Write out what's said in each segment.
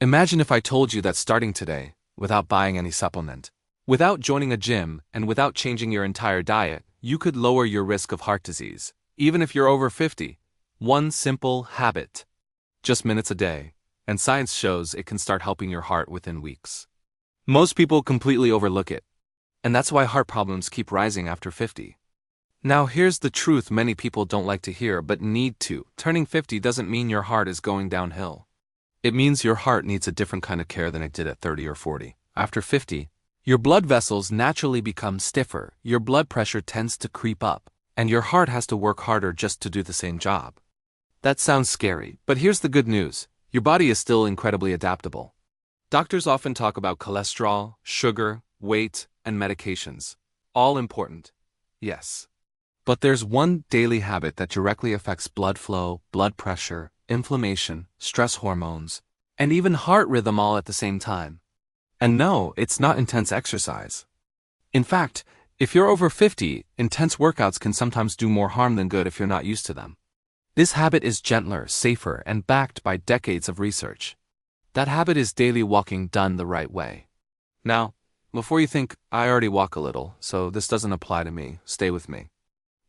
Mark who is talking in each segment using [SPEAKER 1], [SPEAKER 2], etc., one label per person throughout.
[SPEAKER 1] Imagine if I told you that starting today, without buying any supplement, without joining a gym, and without changing your entire diet, you could lower your risk of heart disease, even if you're over 50. One simple habit. Just minutes a day, and science shows it can start helping your heart within weeks. Most people completely overlook it, and that's why heart problems keep rising after 50. Now here's the truth many people don't like to hear but need to. Turning 50 doesn't mean your heart is going downhill. It means your heart needs a different kind of care than it did at 30 or 40. After 50, your blood vessels naturally become stiffer, your blood pressure tends to creep up, and your heart has to work harder just to do the same job. That sounds scary, but here's the good news. Your body is still incredibly adaptable. Doctors often talk about cholesterol, sugar, weight, and medications. All important. Yes. But there's one daily habit that directly affects blood flow, blood pressure, inflammation, stress hormones, and even heart rhythm all at the same time. And no, it's not intense exercise. In fact, if you're over 50, intense workouts can sometimes do more harm than good if you're not used to them. This habit is gentler, safer, and backed by decades of research. That habit is daily walking done the right way. Now, before you think, I already walk a little, so this doesn't apply to me, stay with me.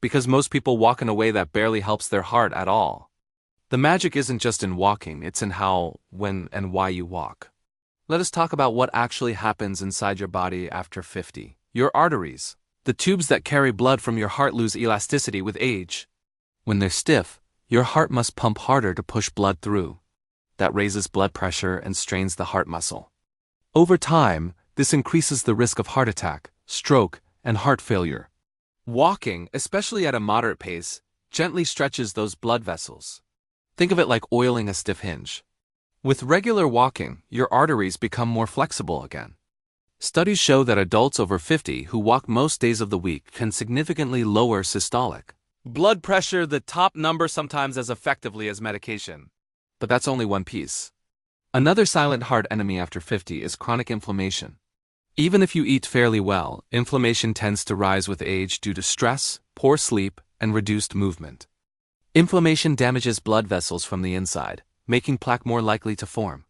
[SPEAKER 1] Because most people walk in a way that barely helps their heart at all. The magic isn't just in walking, it's in how, when, and why you walk. Let us talk about what actually happens inside your body after 50. Your arteries, the tubes that carry blood from your heart, lose elasticity with age. When they're stiff, your heart must pump harder to push blood through. That raises blood pressure and strains the heart muscle. Over time, this increases the risk of heart attack, stroke, and heart failure. Walking, especially at a moderate pace, gently stretches those blood vessels. Think of it like oiling a stiff hinge. With regular walking, your arteries become more flexible again. Studies show that adults over 50 who walk most days of the week can significantly lower systolic blood pressure, the top number, sometimes as effectively as medication. But that's only one piece. Another silent heart enemy after 50 is chronic inflammation. Even if you eat fairly well, inflammation tends to rise with age due to stress, poor sleep, and reduced movement. Inflammation damages blood vessels from the inside, making plaque more likely to form.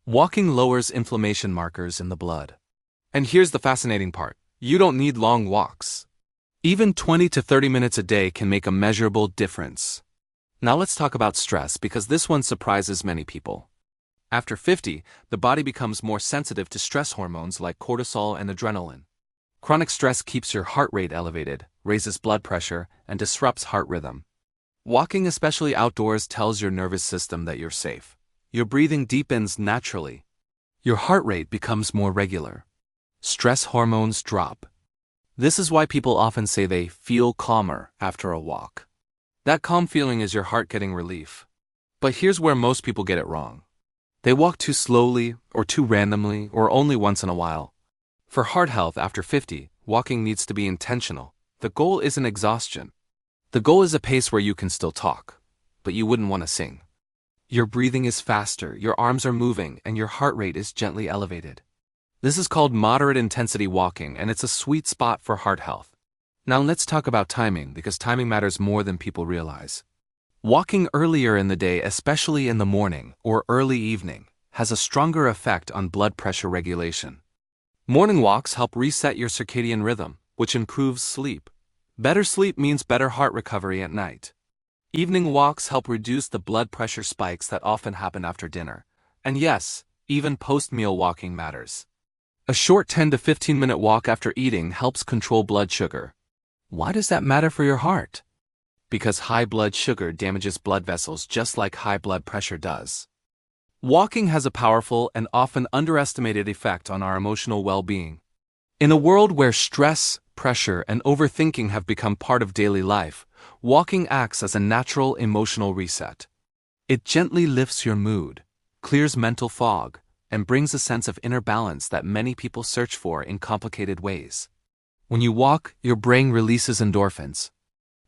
[SPEAKER 1] Walking lowers inflammation markers in the blood. And here's the fascinating part. You don't need long walks. Even 20 to 30 minutes a day can make a measurable difference. Now let's talk about stress, because this one surprises many people. After 50, the body becomes more sensitive to stress hormones like cortisol and adrenaline. Chronic stress keeps your heart rate elevated, raises blood pressure, and disrupts heart rhythm. Walking, especially outdoors, tells your nervous system that you're safe. Your breathing deepens naturally. Your heart rate becomes more regular. Stress hormones drop. This is why people often say they feel calmer after a walk. That calm feeling is your heart getting relief. But here's where most people get it wrong. They walk too slowly, or too randomly, or only once in a while. For heart health after 50, walking needs to be intentional. The goal isn't exhaustion. The goal is a pace where you can still talk, but you wouldn't want to sing. Your breathing is faster, your arms are moving, and your heart rate is gently elevated. This is called moderate intensity walking, and it's a sweet spot for heart health. Now let's talk about timing, because timing matters more than people realize. Walking earlier in the day, especially in the morning or early evening, has a stronger effect on blood pressure regulation. Morning walks help reset your circadian rhythm, which improves sleep. Better sleep means better heart recovery at night. Evening walks help reduce the blood pressure spikes that often happen after dinner. And yes, even post-meal walking matters. A short 10 to 15-minute walk after eating helps control blood sugar. Why does that matter for your heart? Because high blood sugar damages blood vessels just like high blood pressure does. Walking has a powerful and often underestimated effect on our emotional well-being. In a world where stress, pressure, and overthinking have become part of daily life, walking acts as a natural emotional reset. It gently lifts your mood, clears mental fog, and brings a sense of inner balance that many people search for in complicated ways. When you walk, your brain releases endorphins,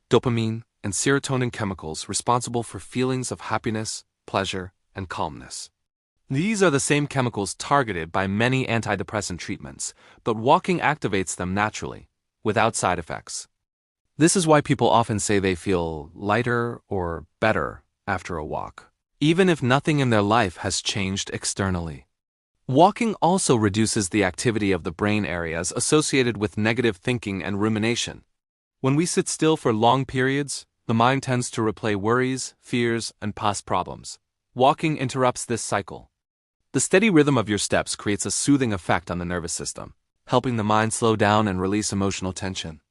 [SPEAKER 1] dopamine, and serotonin chemicals responsible for feelings of happiness, pleasure, and calmness. These are the same chemicals targeted by many antidepressant treatments, but walking activates them naturally, without side effects. This is why people often say they feel lighter or better after a walk. even if nothing in their life has changed externally. Walking also reduces the activity of the brain areas associated with negative thinking and rumination. When we sit still for long periods, the mind tends to replay worries, fears, and past problems. Walking interrupts this cycle. The steady rhythm of your steps creates a soothing effect on the nervous system, helping the mind slow down and release emotional tension.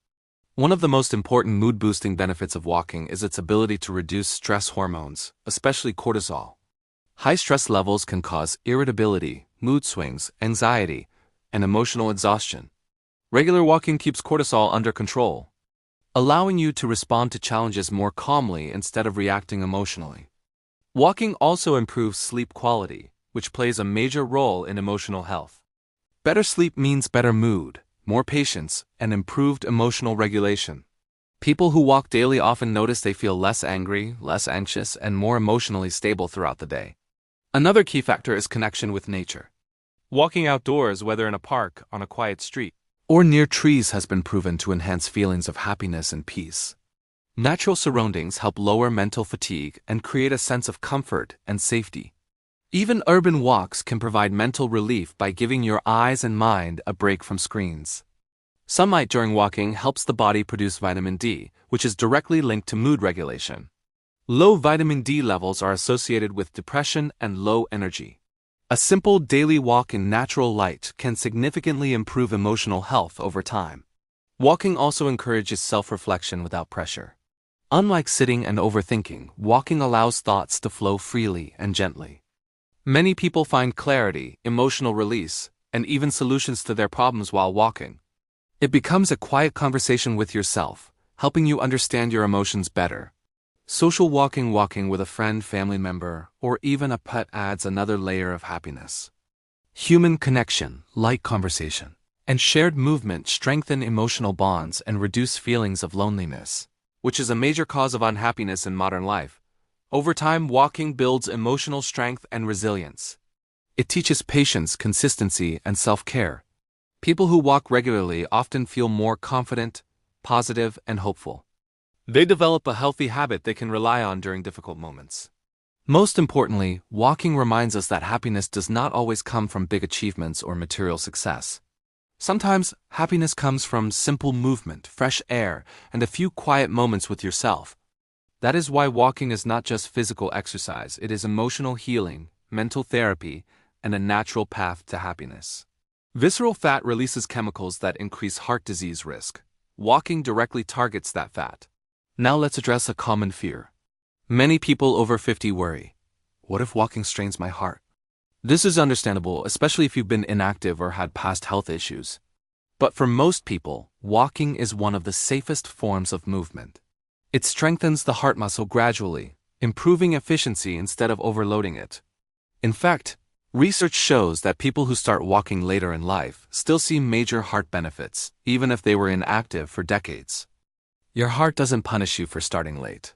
[SPEAKER 1] One of the most important mood-boosting benefits of walking is its ability to reduce stress hormones, especially cortisol. High stress levels can cause irritability, mood swings, anxiety, and emotional exhaustion. Regular walking keeps cortisol under control, allowing you to respond to challenges more calmly instead of reacting emotionally. Walking also improves sleep quality, which plays a major role in emotional health. Better sleep means better mood, more patience, and improved emotional regulation. People who walk daily often notice they feel less angry, less anxious, and more emotionally stable throughout the day. Another key factor is connection with nature. Walking outdoors, whether in a park, on a quiet street, or near trees, has been proven to enhance feelings of happiness and peace. Natural surroundings help lower mental fatigue and create a sense of comfort and safety. Even urban walks can provide mental relief by giving your eyes and mind a break from screens. Sunlight during walking helps the body produce vitamin D, which is directly linked to mood regulation. Low vitamin D levels are associated with depression and low energy. A simple daily walk in natural light can significantly improve emotional health over time. Walking also encourages self-reflection without pressure. Unlike sitting and overthinking, walking allows thoughts to flow freely and gently. Many people find clarity, emotional release, and even solutions to their problems while walking. It becomes a quiet conversation with yourself, helping you understand your emotions better. Social walking with a friend, family member, or even a pet adds another layer of happiness. Human connection, light conversation, and shared movement strengthen emotional bonds and reduce feelings of loneliness, which is a major cause of unhappiness in modern life. Over time, walking builds emotional strength and resilience. It teaches patience, consistency, and self-care. People who walk regularly often feel more confident, positive, and hopeful. They develop a healthy habit they can rely on during difficult moments. Most importantly, walking reminds us that happiness does not always come from big achievements or material success. Sometimes, happiness comes from simple movement, fresh air, and a few quiet moments with yourself. That is why walking is not just physical exercise, it is emotional healing, mental therapy, and a natural path to happiness. Visceral fat releases chemicals that increase heart disease risk. Walking directly targets that fat. Now let's address a common fear. Many people over 50 worry, what if walking strains my heart? This is understandable, especially if you've been inactive or had past health issues. But for most people, walking is one of the safest forms of movement. It strengthens the heart muscle gradually, improving efficiency instead of overloading it. In fact, research shows that people who start walking later in life still see major heart benefits, even if they were inactive for decades. Your heart doesn't punish you for starting late.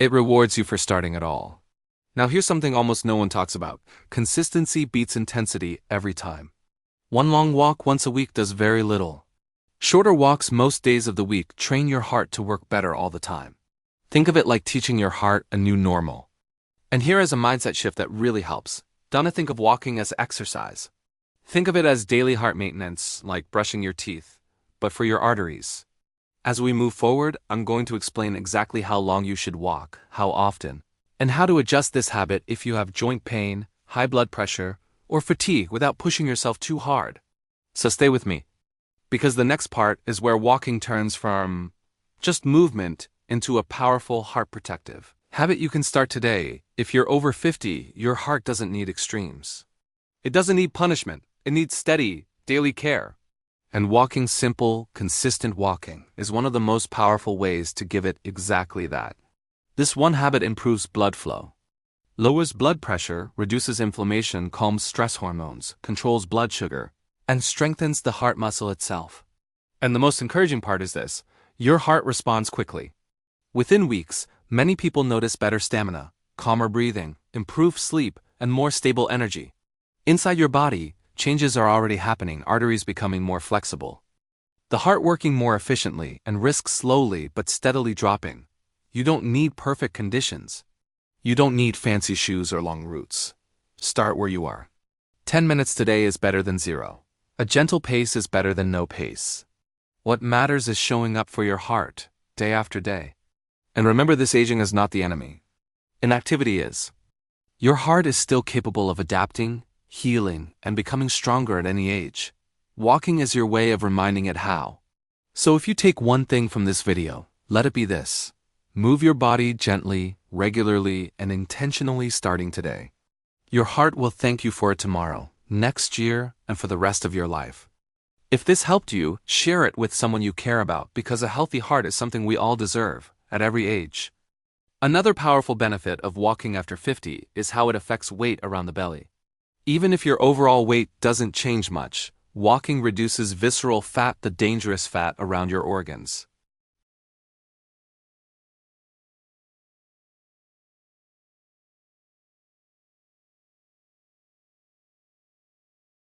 [SPEAKER 1] It rewards you for starting at all. Now here's something almost no one talks about. Consistency beats intensity every time. One long walk once a week does very little. Shorter walks most days of the week train your heart to work better all the time. Think of it like teaching your heart a new normal. And here is a mindset shift that really helps. Don't think of walking as exercise. Think of it as daily heart maintenance, like brushing your teeth, but for your arteries. As we move forward, I'm going to explain exactly how long you should walk, how often, and how to adjust this habit if you have joint pain, high blood pressure, or fatigue without pushing yourself too hard. So stay with me, because the next part is where walking turns from just movement into a powerful heart protective habit you can start today. If you're over 50, your heart doesn't need extremes. It doesn't need punishment. It needs steady, daily care. And walking simple, consistent walking is one of the most powerful ways to give it exactly that. This one habit improves blood flow, lowers blood pressure, reduces inflammation, calms stress hormones, controls blood sugar, and strengthens the heart muscle itself. And the most encouraging part is this: your heart responds quickly. Within weeks, many people notice better stamina, calmer breathing, improved sleep, and more stable energy. Inside your body, changes are already happening, arteries becoming more flexible, the heart working more efficiently, and risk slowly but steadily dropping. You don't need perfect conditions. You don't need fancy shoes or long routes. Start where you are. 10 minutes today is better than zero. A gentle pace is better than no pace. What matters is showing up for your heart, day after day. And remember, this aging is not the enemy. Inactivity is. Your heart is still capable of adapting, healing, and becoming stronger at any age. Walking is your way of reminding it how. So if you take one thing from this video, let it be this. Move your body gently, regularly, and intentionally starting today. Your heart will thank you for it tomorrow, next year, and for the rest of your life. If this helped you, share it with someone you care about, because a healthy heart is something we all deserve, at every age. Another powerful benefit of walking after 50 is how it affects weight around the belly. Even if your overall weight doesn't change much, walking reduces visceral fat, the dangerous fat around your organs.